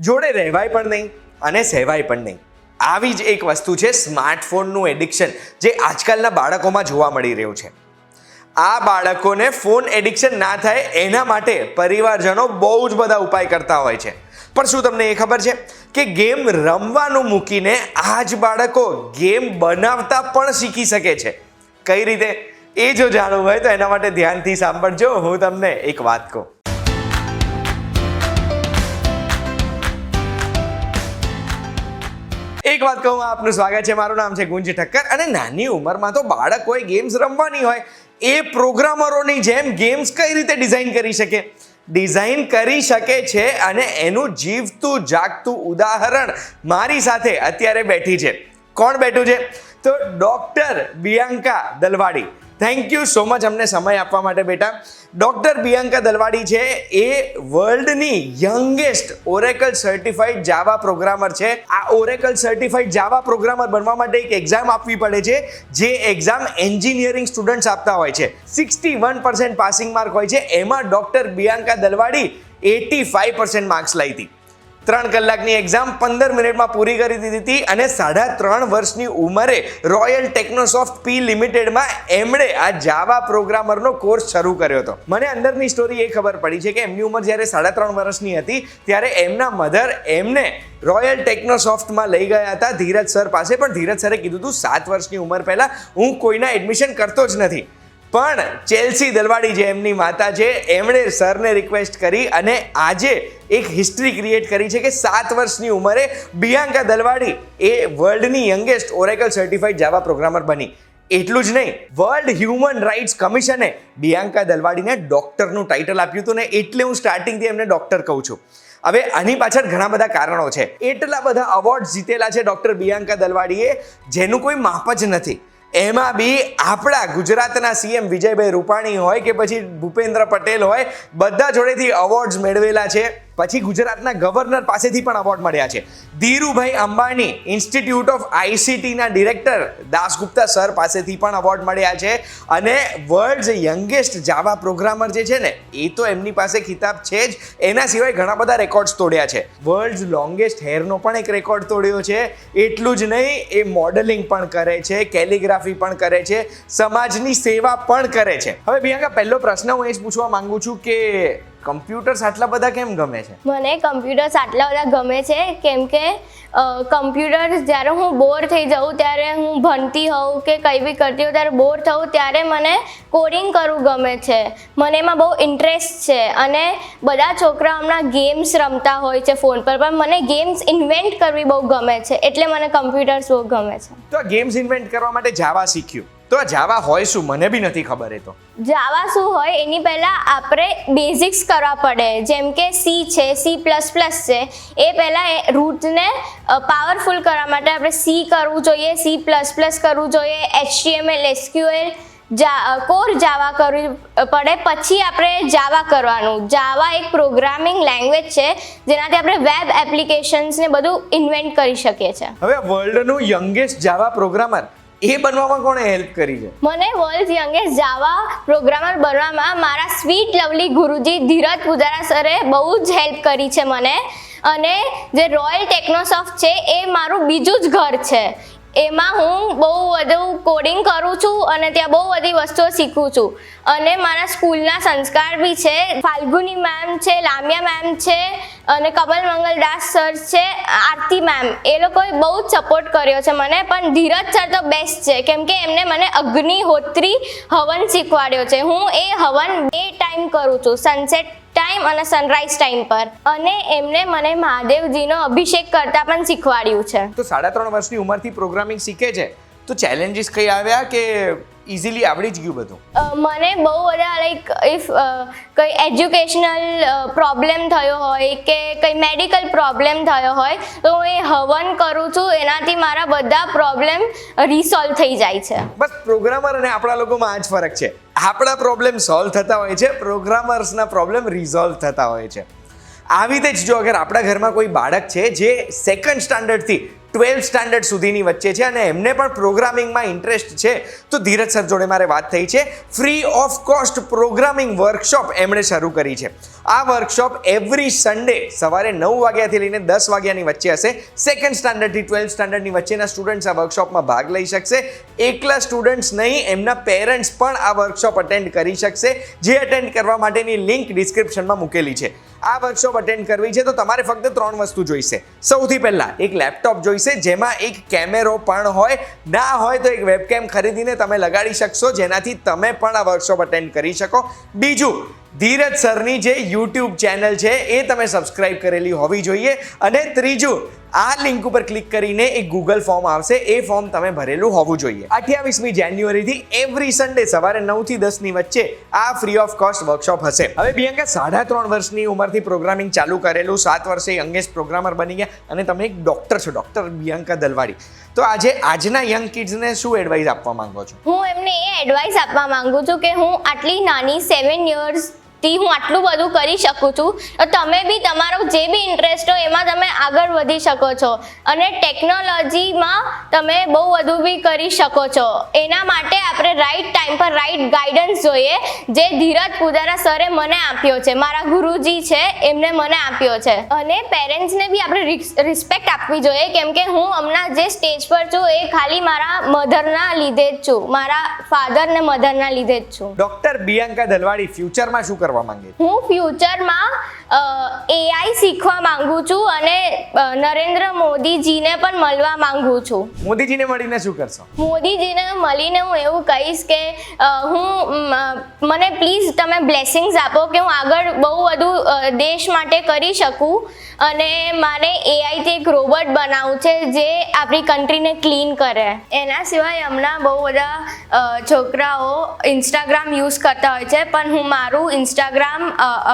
જોડે રહેવાય પણ નહીં અને સહેવાય પણ નહીં. આવી જ એક વસ્તુ છે સ્માર્ટફોનનું એડિક્શન, જે આજકાલના બાળકોમાં જોવા મળી રહ્યું છે. આ બાળકોને ફોન એડિક્શન ના થાય એના માટે પરિવારજનો બહુ જ બધા ઉપાય કરતા હોય છે. પણ શું તમને એ ખબર છે કે ગેમ રમવાનું મૂકીને આ જ બાળકો ગેમ બનાવતા પણ શીખી શકે છે? કઈ રીતે, એ જો જાણવું હોય તો એના માટે ધ્યાનથી સાંભળજો. હું તમને એક વાત કહું. એક વાત કહું, આપનું સ્વાગત છે. મારું નામ છે ગુંજ ઠક્કર. અને નાની ઉંમરમાં તો બાળકોએ ગેમ્સ રમવાની હોય, એ પ્રોગ્રામરોની જેમ ગેમ્સ કઈ રીતે ડિઝાઇન કરી શકે? ડિઝાઇન કરી શકે છે, અને એનું જીવતું જાગતું ઉદાહરણ મારી સાથે અત્યારે બેઠી છે. કોણ બેઠું છે? તો doctor Bianca Dalwadi. Thank you so much અમને સમય આપવા માટે બેટા. ડોક્ટર બિયાંકા દલવાડી છે એ વર્લ્ડની youngest Oracle certified Java programmer છે. આ ઓરેકલ સર્ટિફાઈડ જાવા પ્રોગ્રામર બનવા માટે એક એક્ઝામ આપવી પડે છે, જે એક્ઝામ એન્જિનિયરિંગ સ્ટુડન્ટ્સ આપતા હોય છે. 61% પાસિંગ માર્ક હોય છે. એમાં ડોક્ટર બિયાંકા દલવાડી 85% માર્ક્સ લાવી હતી. 3 કલાકની એક્ઝામ 15 મિનિટમાં પૂરી કરી દીધી હતી, અને 3.5 વર્ષની ઉંમરે રોયલ ટેકનોસોફ્ટ પી લિમિટેડમાં એમણે આ જાવા પ્રોગ્રામરનો કોર્સ શરૂ કર્યો હતો. મને અંદરની સ્ટોરી એ ખબર પડી છે કે એમની ઉંમર જ્યારે 3.5 વર્ષની હતી ત્યારે એમના મધર એમને રોયલ ટેકનોસોફ્ટમાં લઈ ગયા હતા ધીરજ સર પાસે. પણ ધીરજ સરે કીધું હતું 7 વર્ષની ઉંમર પહેલાં હું કોઈના એડમિશન કરતો જ નથી. પણ ચેલ્સી દલવાડી જે એમની માતા છે, એમણે સરને રિક્વેસ્ટ કરી અને આજે એક હિસ્ટ્રી ક્રિએટ કરી છે કે 7 વર્ષની ઉંમરે બિયાંકા દલવાડી એ વર્લ્ડની youngest Oracle certified Java programmer બની. એટલું જ નહીં, વર્લ્ડ હ્યુમન રાઇટ્સ કમિશને બિયાંકા દલવાડીને ડોક્ટરનું ટાઇટલ આપ્યું હતું, ને એટલે હું સ્ટાર્ટિંગથી એમને ડોક્ટર કહું છું. હવે આની પાછળ ઘણા બધા કારણો છે. એટલા બધા અવોર્ડ જીતેલા છે ડોક્ટર બિયાંકા દલવાડીએ, જેનું કોઈ માપ જ નથી. એમાં બી આપણા ગુજરાતના સીએમ વિજયભાઈ રૂપાણી હોય કે પછી ભૂપેન્દ્ર પટેલ હોય, બધા જોડેથી અવોર્ડ્સ મેળવેલા છે. પછી ગુજરાતના ગવર્નર પાસેથી પણ અવોર્ડ મળ્યા છે. ધીરુભાઈ અંબાણી ઇન્સ્ટિટ્યૂટ ઓફ આઈસીટીના ડિરેક્ટર દાસગુપ્તા સર પાસેથી પણ અવોર્ડ મળ્યા છે. અને વર્લ્ડ યંગેસ્ટ જાવા પ્રોગ્રામર જે છે ને, એ તો એમની પાસે ખિતાબ છે જ. એના સિવાય ઘણા બધા રેકોર્ડ્સ તોડ્યા છે. વર્લ્ડ લોંગેસ્ટ હેરનો પણ એક રેકોર્ડ તોડ્યો છે. એટલું જ નહીં, એ મોડેલિંગ પણ કરે છે, કેલિગ્રાફી પણ કરે છે, સમાજની સેવા પણ કરે છે. હવે બિયાંકા, પહેલો પ્રશ્ન હું એ જ પૂછવા માંગુ છું કે કમ્પ્યુટર્સ આટલા બધા કેમ ગમે છે? મને કમ્પ્યુટર્સ આટલા બધા ગમે છે કેમ કે કમ્પ્યુટર્સ જ્યારે હું બોર થઈ જાઉં, ત્યારે હું ભણતી હોઉં કે કંઈ બી કરતી હોઉં, ત્યારે બોર થઉં ત્યારે મને કોડિંગ કરવું ગમે છે. મને એમાં બહુ ઇન્ટરેસ્ટ છે. અને બધા છોકરાઓ હમણાં ગેમ્સ રમતા હોય છે ફોન પર, પણ મને ગેમ્સ ઇન્વેન્ટ કરવી બહુ ગમે છે, એટલે મને કમ્પ્યુટર્સ બહુ ગમે છે. તો આ ગેમ્સ ઇન્વેન્ટ કરવા માટે જાવા શીખ્યું, તો આ જાવા હોય શું? મને બી નથી ખબર. એ તો જાવા શું હોય એની પહેલાં આપણે બેઝિક્સ કરવા પડે. જેમ કે સી છે, C++ છે, એ પહેલાં રૂટને પાવરફુલ કરવા માટે આપણે સી કરવું જોઈએ, C++ કરવું જોઈએ, HTML SQL કોર જાવા કરવું પડે, પછી આપણે જાવા કરવાનું. જાવા એક પ્રોગ્રામિંગ લેંગ્વેજ છે, જેનાથી આપણે વેબ એપ્લિકેશન્સને બધું ઇન્વેન્ટ કરી શકીએ છીએ. હવે વર્લ્ડનું યંગેસ્ટ જાવા પ્રોગ્રામર એ બનવામાં કોણે હેલ્પ કરી છે? મને વર્લ્ડ યંગેસ્ટ જાવા પ્રોગ્રામર બનવામાં મારા સ્વીટ લવલી ગુરુજી ધીરજ પૂજારા સરે બહુ જ હેલ્પ કરી છે મને. અને જે રોયલ ટેકનોસોફ્ટ છે એ મારું બીજું જ ઘર છે. એમાં હું બહુ બધું કોડિંગ કરું છું અને ત્યાં બહુ બધી વસ્તુઓ શીખું છું. અને મારા સ્કૂલના સંસ્કાર બી છે. ફાલ્ગુની મેમ છે, લામિયા મેમ છે, અને કમલ મંગલદાસ સર છે, આરતી મેમ, એ લોકોએ બહુ જ સપોર્ટ કર્યો છે મને. પણ ધીરજ સર તો બેસ્ટ છે, કેમ કે એમને મને અગ્નિહોત્રી હવન શીખવાડ્યો છે. હું એ હવન 2 ટાઈમ કરું છું, સનસેટ ટાઈમ અને સનરાઈઝ ટાઈમ પર. અને એમને મને મહાદેવજીનો અભિષેક કરતા પણ શીખવાડ્યું છે. તો 3.5 વર્ષની ઉંમરથી પ્રોગ્રામિંગ શીખે છે, તો ચેલેન્જીસ કઈ આવ્યા કે ઇઝીલી આવડી જ ગયું બધું? મને બહુ બધા લાઈક ઇફ કંઈ એજ્યુકેશનલ પ્રોબ્લેમ થયો હોય કે કંઈ મેડિકલ પ્રોબ્લેમ થયો હોય, તો હું એ હવન કરું છું, એનાથી મારા બધા પ્રોબ્લેમ રિસોલ્વ થઈ જાય છે. બસ પ્રોગ્રામર અને આપણા લોકોમાં આ જ ફરક છે. આપણા પ્રોબ્લેમ સોલ્વ થતા હોય છે, પ્રોગ્રામર્સના પ્રોબ્લેમ રિઝોલ્વ થતા હોય છે. આવી રીતે જ જો અગર આપણા ઘરમાં કોઈ બાળક છે જે 2nd સ્ટાન્ડર્ડથી 12th સ્ટાન્ડર્ડ સુધીની વચ્ચે છે અને એમને પણ પ્રોગ્રામિંગમાં ઇન્ટરેસ્ટ છે, તો ધીરજ સર જોડે મારે વાત થઈ છે. Free of cost programming workshop એમણે શરૂ કરી છે. આ વર્કશોપ એવરી સન્ડે સવારે 9 વાગ્યાથી લઈને 10 વાગ્યાની વચ્ચે હશે. 2nd સ્ટાન્ડર્ડથી 12th સ્ટાન્ડર્ડની વચ્ચેના સ્ટુડન્ટ્સ આ વર્કશોપમાં ભાગ લઈ શકશે. એકલા સ્ટુડન્ટ્સ નહીં, એમના પેરેન્ટ્સ પણ આ વર્કશોપ અટેન્ડ કરી શકશે. જે અટેન્ડ કરવા માટેની લિંક ડિસ્ક્રિપ્શનમાં મૂકેલી છે. આ વર્કશોપ અટેન્ડ કરવી છે તો તમારે ફક્ત 3 વસ્તુ જોઈશે. સૌથી પહેલાં એક લેપટોપ જોઈશે, જેમાં એક કેમેરો પણ હોય. ના હોય તો એક વેબકેમ ખરીદીને તમે લગાડી શકશો, જેનાથી તમે પણ આ વર્કશોપ અટેન્ડ કરી શકો. બીજું, ધીરજ સરની જે યુટ્યુબ ચેનલ છે એ તમે સબસ્ક્રાઇબ કરેલી હોવી જોઈએ. અને ત્રીજું, આ લિંક ઉપર ક્લિક કરીને એક ગૂગલ ફોર્મ આવશે, એ ફોર્મ તમે ભરેલું હોવું જોઈએ. 28મી જાન્યુઆરીથી એવરી સન્ડે સવારે 9 થી 10 ની વચ્ચે આ ફ્રી ઓફ કોસ્ટ વર્કશોપ હશે. હવે બિયાંકા 3.5 વર્ષની ઉંમરથી પ્રોગ્રામિંગ ચાલુ કરેલું, 7 વર્ષે યંગેસ્ટ પ્રોગ્રામર બની ગયા અને તમે એક ડોક્ટર છો, ડોક્ટર બિયાંકા દલવાડી. તો આજના યંગ કિડ્સને શું એડવાઇસ આપવા માંગો છો? હું એમને એ એડવાઇસ આપવા માંગુ છું કે હું આટલી નાની 7 યર્સથી હું આટલું બધું કરી શકું છું, તો તમે બી તમારો જે બી ઇન્ટરેસ્ટ હોય એમાં તમે આગળ વધી શકો છો અને ટેકનોલોજીમાં તમે બહુ બધું બી કરી શકો છો. એના માટે આપણે રાઈટ ટાઈમ પર રાઈટ ગાઈડન્સ જોઈએ, જે ધીરજ પૂજારા સરે મને આપ્યો છે, મારા ગુરુજી છે એમને મને આપ્યો છે. અને પેરેન્ટ્સને બી આપણે રિસ્પેક્ટ આપવી જોઈએ, કેમ કે હું હમણાં જે સ્ટેજ પર છું એ ખાલી મારા મધરના લીધે જ છું, મારા ફાધર ને મધરના લીધે જ છું. ડોક્ટર બિયાંકા દલવાડી ફ્યુચરમાં શું કરવા માંગે છે? હું ફ્યુચરમાં AI શીખવા માંગુ છું અને નરેન્દ્ર મોદીજીને પણ મળવા માંગુ છું. મોદીજીને મળીને શું કરશો? મોદીજીને મળીને હું એવું કહીશ કે મને પ્લીઝ તમે બ્લેસિંગ્સ આપો કે હું આગળ બહુ બધું દેશ માટે કરી શકું. અને મારે એઆઈથી એક રોબોટ બનાવવું છે જે આપણી કન્ટ્રીને ક્લીન કરે. એના સિવાય હમણાં બહુ બધા છોકરાઓ ઇન્સ્ટાગ્રામ યુઝ કરતા હોય છે, પણ હું મારું ઇન્સ્ટાગ્રામ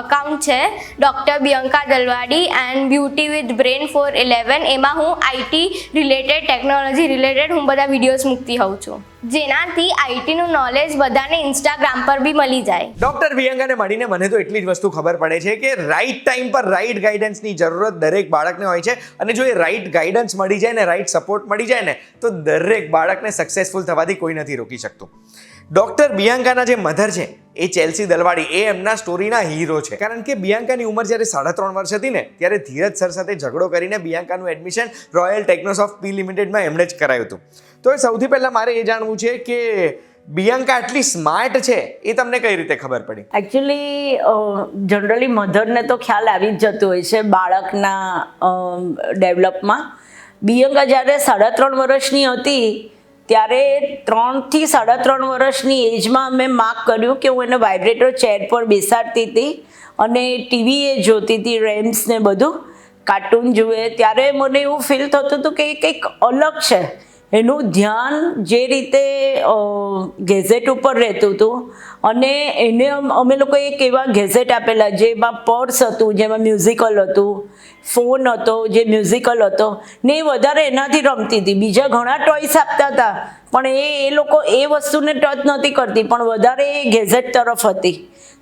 અકાઉન્ટ છે doctor Bianca Dalwadi and beauty with brain for 11. એમાં હું આઈટી રિલેટેડ, ટેકનોલોજી રિલેટેડ હું બધા વિડીયોઝ મૂકતી હોઉં છું, જેનાથી આઈટીનું નોલેજ બધાને ઇન્સ્ટાગ્રામ પર બી મળી જાય. ડોક્ટર બિયાંકાને મળીને મને તો એટલી જ વસ્તુ ખબર પડે છે કે રાઈટ ટાઈમ પર રાઈટ ગાઈડન્સની જરૂરત દરેક બાળકને હોય છે. અને જો એ રાઈટ ગાઈડન્સ મળી જાય ને, રાઈટ સપોર્ટ મળી જાય ને, તો દરેક બાળકને સક્સેસફુલ થવાથી કોઈ નથી રોકી શકતું. ડોક્ટર બિયાંકાના જે મધર છે એ ચેલ્સી દલવાડી, એ એમના સ્ટોરીના હીરો છે. કારણ કે બિયાંકાની ઉંમર જ્યારે 3.5 વર્ષ હતી ને, ત્યારે ધીરજ સર સાથે ઝઘડો કરીને બિયાંકાનું એડમિશન રોયલ ટેકનોસોફ્ટ પી લિમિટેડમાં એમણે જ કરાયું હતું. તો સૌથી પહેલાં મારે એ જાણવું છે કે બિયાંકા આટલી સ્માર્ટ છે એ તમને કઈ રીતે ખબર પડી? એકચ્યુઅલી જનરલી મધરને તો ખ્યાલ આવી જ જતો હોય છે બાળકના ડેવલપમાં. બિયાંકા જ્યારે 3.5 વર્ષની હતી ત્યારે 3 થી 3.5 વર્ષની એજમાં મેં માર્ક કર્યું કે હું એને વાઇબ્રેટર ચેર પર બેસાડતી હતી અને ટીવી એ જોતી હતી, રેમ્સ ને બધું કાર્ટૂન જુએ. ત્યારે મને એવું ફીલ થતું હતું કે કંઈક અલગ છે. એનું ધ્યાન જે રીતે ગેઝેટ ઉપર રહેતું હતું અને એને અમે લોકોએ એક એવા ગેઝેટ આપેલા જેમાં પર્સ હતું, જેમાં મ્યુઝિકલ હતું, ફોન હતો જે મ્યુઝિકલ હતો ને એ વધારે એનાથી રમતી હતી. બીજા ઘણા ટોયસ આપતા હતા પણ એ લોકો એ વસ્તુને ટચ નહોતી કરતી, પણ વધારે એ ગેઝેટ તરફ હતી.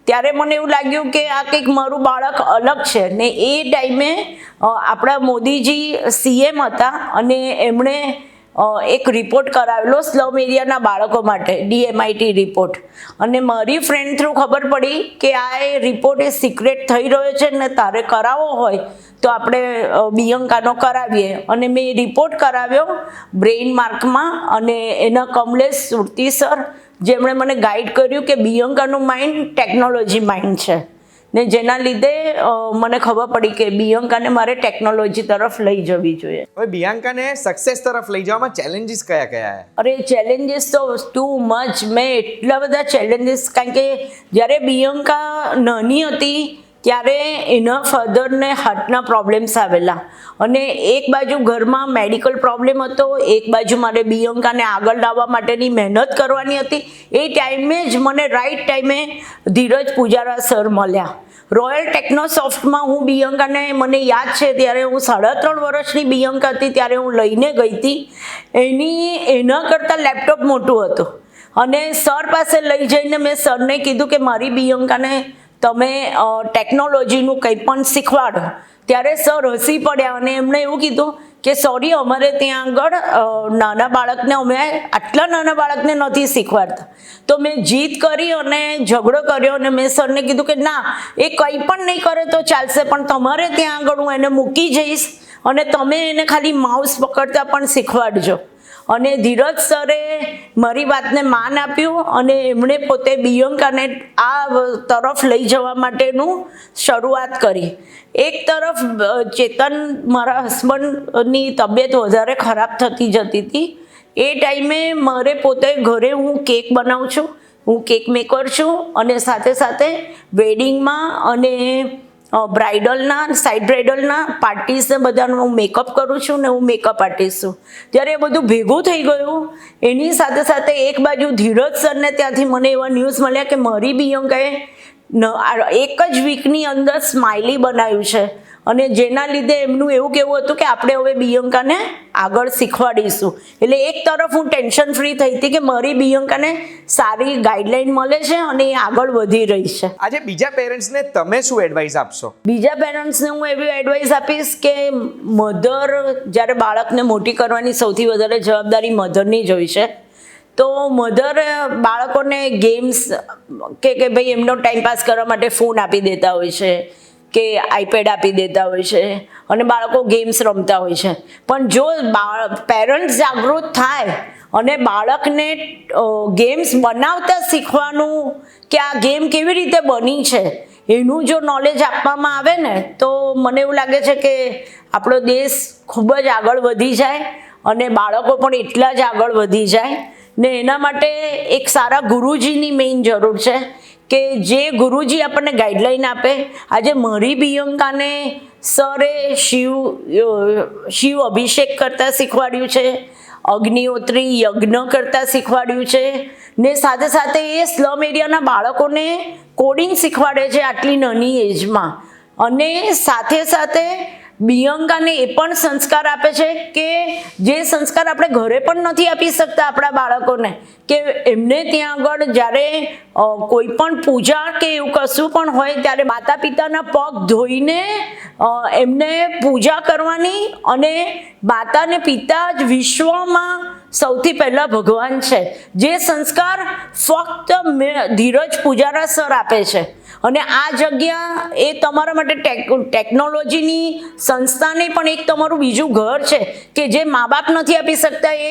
ત્યારે મને એવું લાગ્યું કે આ કંઈક મારું બાળક અલગ છે. ને એ ટાઈમે આપણા મોદીજી CM હતા અને એમણે એક રિપોર્ટ કરાવેલો સ્લમ એરિયાના બાળકો માટે, DMIT રિપોર્ટ. અને મારી ફ્રેન્ડ થ્રુ ખબર પડી કે આ એ રિપોર્ટ એ સિક્રેટ થઈ રહ્યો છે ને તારે કરાવવો હોય તો આપણે બિયાંકાનો કરાવીએ. અને મેં રિપોર્ટ કરાવ્યો બ્રેઇન માર્કમાં અને એના કમલેશ સુરતી સર, જેમણે મને ગાઈડ કર્યું કે બિયાંકાનું માઇન્ડ ટેકનોલોજી માઇન્ડ છે ને જેના લીધે મને ખબર પડી કે બિયાંકાને મારે ટેકનોલોજી તરફ લઈ જવી જોઈએ. હવે બિયાંકાને સક્સેસ તરફ લઈ જવામાં ચેલેન્જીસ કયા કયા? અરે ચેલેન્જીસ તો ટુ મચ. મેં એટલા બધા ચેલેન્જીસ, કારણ કે જ્યારે બિયાંકા નાની હતી ત્યારે એના ફાધરને હાર્ટના પ્રોબ્લેમ્સ આવેલા અને એક બાજુ ઘરમાં મેડિકલ પ્રોબ્લેમ હતો, એક બાજુ મારે બિયાંકાને આગળ લાવવા માટેની મહેનત કરવાની હતી. એ ટાઈમે જ મને રાઈટ ટાઈમે ધીરજ પૂજારા સર મળ્યા. રોયલ ટેકનોસોફ્ટમાં હું બિયાંકાને, મને યાદ છે ત્યારે હું 3.5 વર્ષની બિયાંકા હતી ત્યારે હું લઈને ગઈ હતી. એના કરતાં લેપટોપ મોટું હતું અને સર પાસે લઈ જઈને મેં સરને કીધું કે મારી બિયાંકાને તમે ટેકનોલોજીનું કંઈ પણ શીખવાડો. ત્યારે સર હસી પડ્યા અને એમણે એવું કીધું કે સોરી અમારે ત્યાં આગળ નાના બાળકને અમે આટલા નાના બાળકને નથી શીખવાડતા. તો મેં જીદ કરી અને ઝઘડો કર્યો અને મેં સરને કીધું કે ના, એ કંઈ પણ નહીં કરે તો ચાલશે, પણ તમારે ત્યાં આગળ હું એને મૂકી જઈશ અને તમે એને ખાલી માઉસ પકડતા પણ શીખવાડજો. અને ધીરજ સરે મારી વાતને માન આપ્યું અને એમણે પોતે બિયંકાને આ તરફ લઈ જવા માટેનું શરૂઆત કરી. એક તરફ ચેતન મારા હસબન્ડની તબિયત વધારે ખરાબ થતી જતી હતી. એ ટાઈમે મારે પોતે ઘરે હું કેક બનાવું છું, હું કેક મેકર છું અને સાથે સાથે વેડિંગમાં અને બ્રાઇડલના સાઇડ બ્રાઇડલના પાર્ટીસને બધાનું હું મેકઅપ કરું છું ને હું મેકઅપ આર્ટિસ્ટ છું. ત્યારે એ બધું ભેગું થઈ ગયું. એની સાથે સાથે એક બાજુ ધીરજ સરને ત્યાંથી મને એવા ન્યૂઝ મળ્યા કે મારી બિયંકાએ એક જ વીકની અંદર સ્માઇલી બનાવ્યું છે અને જેના લીધે એમનું એવું કહેવું હતું કે આપણે હવે બિયંકાને આગળ શીખવાડીશું. એટલે એક તરફ હું ટેન્શન ફ્રી થઈ હતી કે મારી બિયંકાને સારી ગાઈડલાઈન મળે છે અને એ આગળ વધી રહી છે. આજે બીજા પેરેન્ટ્સને તમે શું એડવાઇસ આપશો? બીજા પેરેન્ટ્સને હું એવી એડવાઇસ આપીશ કે મધર જ્યારે બાળકને મોટી કરવાની સૌથી વધારે જવાબદારી મધરની જ હોય છે. તો મધર બાળકોને ગેમ્સ કે ભાઈ એમનો ટાઈમપાસ કરવા માટે ફોન આપી દેતા હોય છે કે આઈપેડ આપી દેતા હોય છે અને બાળકો ગેમ્સ રમતા હોય છે. પણ જો પેરેન્ટ્સ જાગૃત થાય અને બાળકને ગેમ્સ બનાવતા શીખવાનું કે આ ગેમ કેવી રીતે બની છે એનું જો નોલેજ આપવામાં આવે ને તો મને એવું લાગે છે કે આપણો દેશ ખૂબ જ આગળ વધી જાય અને બાળકો પણ એટલા જ આગળ વધી જાય. ને એના માટે એક સારા ગુરુજીની મેઇન જરૂર છે કે જે ગુરુજી આપણને ગાઈડલાઈન આપે. આજે મારી બિયંકાને સરે શિવ અભિષેક કરતાં શીખવાડ્યું છે, અગ્નિહોત્રી યજ્ઞ કરતાં શીખવાડ્યું છે ને સાથે સાથે એ સ્લમ એરિયાના બાળકોને કોડિંગ શીખવાડે છે આટલી નાની એજમાં. અને સાથે સાથે બિયંકાને એ પણ સંસ્કાર આપે છે કે જે સંસ્કાર આપણે ઘરે પણ નથી આપી શકતા આપણા બાળકોને, કે એમને ત્યાં આગળ જ્યારે કોઈ પણ પૂજા કે એવું કશું પણ હોય ત્યારે માતા પિતાના પગ ધોઈને એમને પૂજા કરવાની. અને માતા ને પિતા જ વિશ્વમાં સૌથી પહેલા ભગવાન છે. જે સંસ્કાર ફક્ત ધીરજ પૂજારા સર આપે છે. અને આ જગ્યા એ તમારા માટે ટેકનોલોજીની સંસ્થાને પણ એક તમારું બીજું ઘર છે કે જે મા બાપ નથી આપી શકતા એ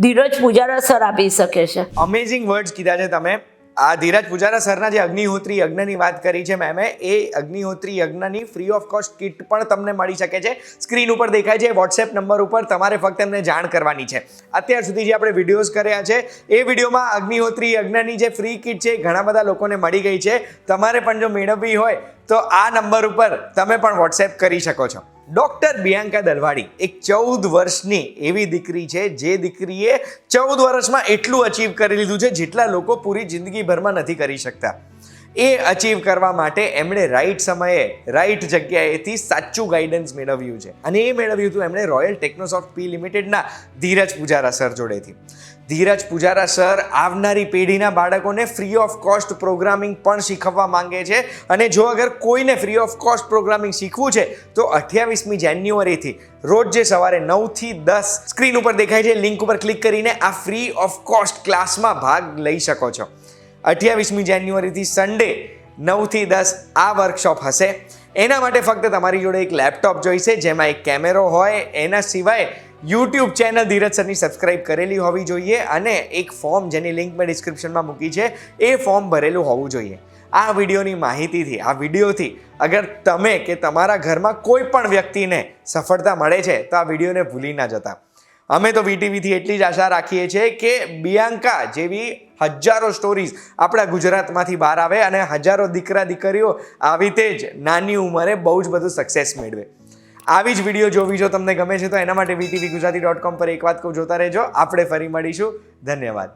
ધીરજ પૂજારા સર આપી શકે છે. અમેઝિંગ વર્ડ્સ કીધા છે તમે. આ ધીરજ પૂજારા સરના જે અગ્નિહોત્રી યજ્ઞની વાત કરી છે મેમે, એ અગ્નિહોત્રી યજ્ઞની ફ્રી ઓફ કોસ્ટ કિટ પણ તમને મળી શકે છે. સ્ક્રીન ઉપર દેખાય છે વોટ્સએપ નંબર ઉપર. તમારે ફક્ત એમને જાણ કરવાની છે. અત્યાર સુધી જે આપણે વિડીયોઝ કર્યા છે એ વિડીયોમાં અગ્નિહોત્રી યજ્ઞની જે ફ્રી કિટ છે ઘણા બધા લોકોને મળી ગઈ છે. તમારે પણ જો મેળવવી હોય તો આ નંબર ઉપર તમે પણ વોટ્સએપ કરી શકો છો. ડૉક્ટર બિયાંકા દલવાડી એક 14 વર્ષની એવી દીકરી છે જે દીકરીએ 14 વર્ષમાં એટલું અચીવ કરી લીધું છે જેટલા લોકો પૂરી જિંદગીભરમાં નથી કરી શકતા. એ અચીવ કરવા માટે એમણે રાઈટ સમયે રાઈટ જગ્યાએથી સાચું ગાઈડન્સ મેળવ્યું છે અને એ મેળવ્યું હતું એમણે રોયલ ટેકનોસોફ્ટ પી લિમિટેડના ધીરજ પૂજારા સર જોડેથી. ધીરજ પૂજારા સર આવનારી પેઢીના બાળકોને ફ્રી ઓફ કોસ્ટ પ્રોગ્રામિંગ પણ શીખવવા માંગે છે. અને જો અગર કોઈને ફ્રી ઓફ કોસ્ટ પ્રોગ્રામિંગ શીખવું છે તો 28મી જાન્યુઆરીથી રોજ જે સવારે 9 થી 10 સ્ક્રીન ઉપર દેખાય છે લિંક ઉપર ક્લિક કરીને આ ફ્રી ઓફ કોસ્ટ ક્લાસમાં ભાગ લઈ શકો છો. 28મી જાન્યુઆરીથી સન્ડે 9 થી 10 આ વર્કશોપ હશે. એના માટે ફક્ત તમારી જોડે એક લેપટોપ જોઈશે જેમાં એક કેમેરો હોય. એના સિવાય યુટ્યુબ ચેનલ ધીરજ સરની સબસ્ક્રાઇબ કરેલી હોવી જોઈએ અને એક ફોર્મ જેની લિંક મેં ડિસ્ક્રિપ્શનમાં મૂકી છે એ ફોર્મ ભરેલું હોવું જોઈએ. આ વિડીયોની માહિતીથી, આ વિડીયોથી અગર તમે કે તમારા ઘરમાં કોઈ પણ વ્યક્તિને સફળતા મળે છે તો આ વિડીયોને ભૂલી ના જતા. અમે તો વીટીવીથી એટલી જ આશા રાખીએ છીએ કે બિયાંકા જેવી હજારો સ્ટોરીઝ આપણા ગુજરાતમાંથી બહાર આવે અને હજારો દીકરા દીકરીઓ આવી રીતે જ નાની ઉંમરે બહુ જ બધું સક્સેસ મેળવે. આવી જ વિડીયો જોવી જો તમને ગમે છે તો એના માટે VTVGujarati.com પર એક વાત કહું, જોતા રહેજો. આપણે ફરી મળીશું. ધન્યવાદ.